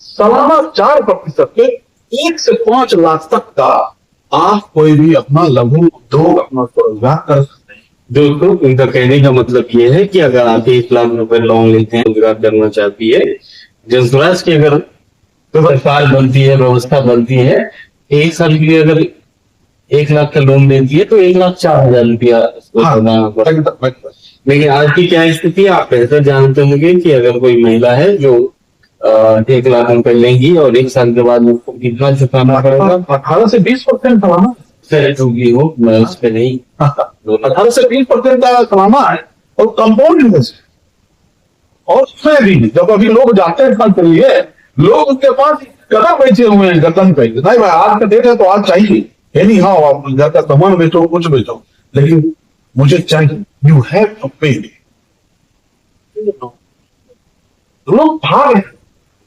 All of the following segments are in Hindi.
सालाना 4% के 1 से 5 लाख तक का आप कोई भी अपना लघु उद्योग, अपना स्वरोजगार कर सकते हैं। दोस्तों, उनका कहने का मतलब ये है कि अगर आप 1 लाख रुपए लोन लेते हैं, रोजगार करना चाहती है, जनस्वराज की अगर सरकार बनती है, व्यवस्था बनती है, 1 साल के लिए अगर 1 लाख का लोन देती है तो 1,04,000 रुपया हाँ, देना पड़ता है। लेकिन आज की क्या स्थिति है, आप बेहतर जानते होंगे कि अगर कोई महिला है जो 1 लाख रुपए लेंगी और 1 साल के बाद उसको कितना चुकाना पड़ेगा? 18 से 20% सालाना होगी वो, मैं उस पर नहीं 18 से 20% का सालाना है, और कंपाउंड इंटरेस्ट। और उसमें भी जब अभी लोग जाते हैं फल के लिए, लोग उनके पास कदम बेचे हुए हैं गर्दन पे, नहीं भाई आज का डेट है तो आज चाहिए, ये नहीं हाँ आप घर का सामान बेचो कुछ बेचो, लेकिन मुझे चाहिए, यू हैव टू पे। लोग भाग हैं।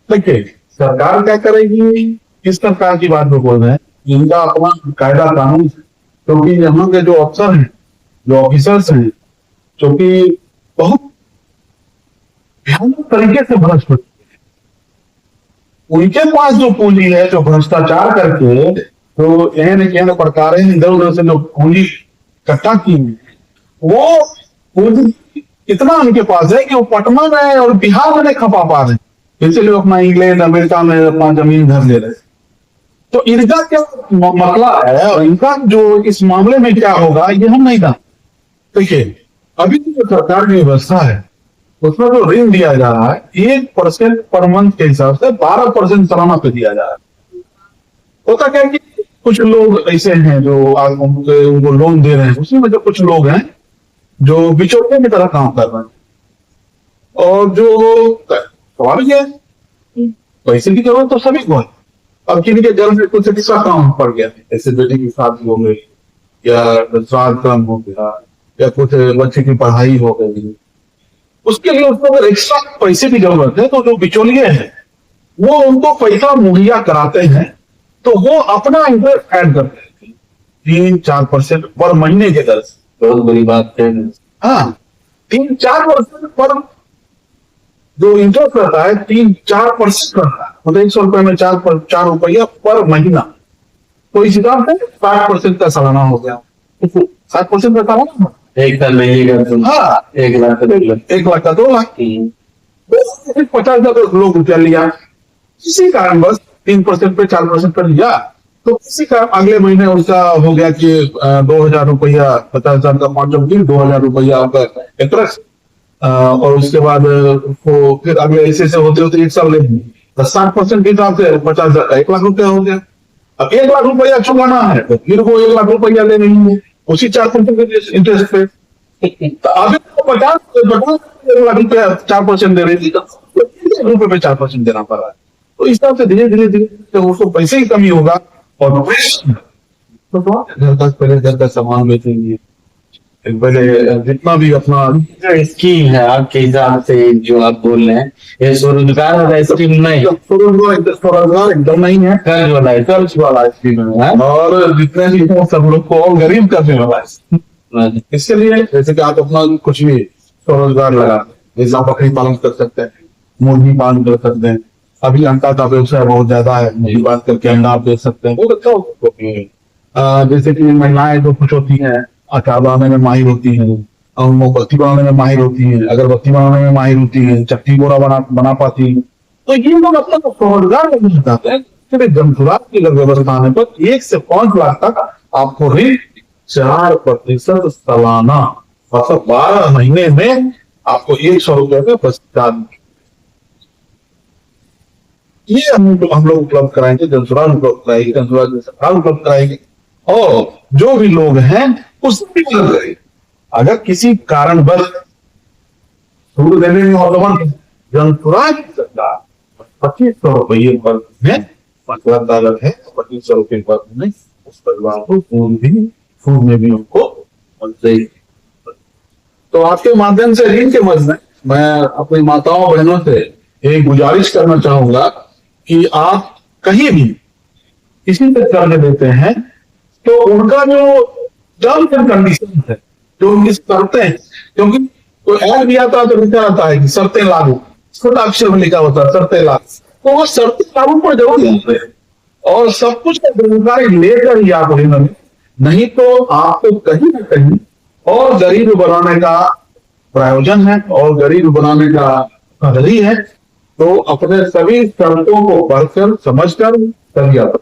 देखिए सरकार क्या करेगी, किस सरकार की बात में बोल रहे हैं, इनका अपना कायदा कानून, क्योंकि यहाँ के जो अफसर हैं, जो ऑफिसर्स हैं, जो कि बहुत भयानक तरीके से भ्रष्ट होते हैं, उनके पास जो पूंजी है, जो भ्रष्टाचार करके तो एहन प्रकार इधर उधर से जो पूंजी इकट्ठा की है, वो पूंजी इतना उनके पास है कि वो पटना में और बिहार में नहीं खपा पा रहे, इसलिए अपना इंग्लैंड अमेरिका में अपना जमीन घर ले रहे। तो इनका क्या मसला है और इनका जो इस मामले में क्या होगा ये हम नहीं जानते। देखिए अभी जो सरकार की व्यवस्था है उसमें जो ऋण दिया जा रहा है 1% पर मंथ के हिसाब से 12% सालाना पे दिया जा रहा है। होता क्या है कि कुछ लोग ऐसे हैं जो उनको लोन दे रहे हैं, उसमें जो कुछ लोग हैं जो बिचौलिए की तरह काम कर रहे हैं, और जो स्वाभाविक है पैसे की जरूरत तो सभी को है। अब किसी के घर में कुछ ऐसा काम पड़ गया, ऐसे बेटे की शादी हो गई या श्राद्ध कर्म हो गया या कुछ बच्चे की पढ़ाई हो गई, उसके लिए उसको अगर एक्स्ट्रा पैसे की जरूरत है तो जो बिचौलिए हैं वो उनको पैसा मुहैया कराते हैं, तो वो अपना इंटरेस्ट ऐड करते हैं 3-4% पर महीने के दर से। बहुत बड़ी बात है। हाँ 3-4% पर जो इंटरेस्ट रहता है 3-4% रहता है, मतलब 100 रुपए में 4 रुपया पर महीना, तो इस हिसाब से 60% का सालाना हो गया। 60% का सालाना 1 साल में हाँ 1 लाख का 1 लाख का 2 लाख, 50,000 लोग रुपया लिया, इसी कारण बस 3% पे 4% पर लिया, तो किसी का अगले महीने उसका हो गया कि 2,000 रुपया, 50,000 का 5,000 रुपया आपका इंटरेस्ट, और उसके बाद उसको फिर अगले ऐसे होते होते 1 साल ले 60% के हिसाब से 50,000 का 1 लाख रुपया हो गया। अब 1 लाख रुपया चुकाना है तो फिर वो 1 लाख रुपया ले रही है उसी 4% के इंटरेस्ट पे, तो अभी तो 50 लाख रुपया 4% दे रही थी, तो 1 लाख रुपये पे 4% देना पड़ रहा है। तो इस हिसाब से धीरे धीरे धीरे उसको पैसे की कमी होगा, और तो पहले घर का सामान बेचेंगे, पहले जितना भी अपना स्कीम है आपके हिसाब से जो आप बोल रहे हैं, ये स्वरोजगार वाला स्कीम नहीं, स्वरोजगार एकदम नहीं है, कर्ज वाला स्कीम है, और जितने भी सब लोग को गरीब करने वाला है। इसके लिए जैसे कि आप अपना कुछ भी स्वरोजगार लगा, जैसे आप बकरी पालन कर सकते हैं, मुर्गी पालन कर सकते हैं, अभी अंडा का व्यवसाय बहुत ज्यादा है, मुर्गी बात करके अंडा आप बेच सकते हैं, बहुत अच्छा होती है। जैसे कि महिलाएं जो कुछ होती है अचार बनाने में माहिर होती है, और मोमबत्ती बनाने में माहिर होती है, अगरबत्ती बनाने में माहिर होती है, चट्टी बोरा बना पाती है, तो ये लोग अपना स्वरोजगार करना चाहते हैं। जनसुराज की अगर व्यवस्था आने पर 1 से 5 लाख तक आपको ऋण 4% सालाना, मतलब 12 महीने में आपको 100 रुपए का बचत, ये हम लोग उपलब्ध कराएंगे, जनसुराज उपलब्ध कराएगी, जनसुराज सरकार उपलब्ध कराएगी, और जो भी लोग हैं उसकी मदद करें। अगर किसी कारणवश सूद देने में नौजवान जनसुराज सरकार 2500 रुपये पर में $15 है, 2500 रुपये पर में उस परिवार को सूद में भी उनको मिल जाएगी। तो आपके माध्यम से ऋण के मद में मैं अपनी माताओं बहनों से एक गुजारिश करना चाहूंगा कि आप कहीं भी किसी से कर्ज देते हैं तो उनका जो टर्म्स एंड कंडीशन है, जो उनकी शर्तें हैं, क्योंकि कोई ऐड भी आता है तो लिखा रहता है कि शर्तें लागू, छोटा अक्षर में लिखा होता है शर्तें लागू, तो वो शर्त लागू पर जरूर होंगे और सब कुछ का जिम्मेदारी लेकर ही आप इन्होंने, नहीं तो आपको कहीं ना कहीं और गरीब बनाने का प्रायोजन है और गरीब बनाने का कदरी है। तो अपने सभी शर्तों को पढ़कर समझकर तभी आप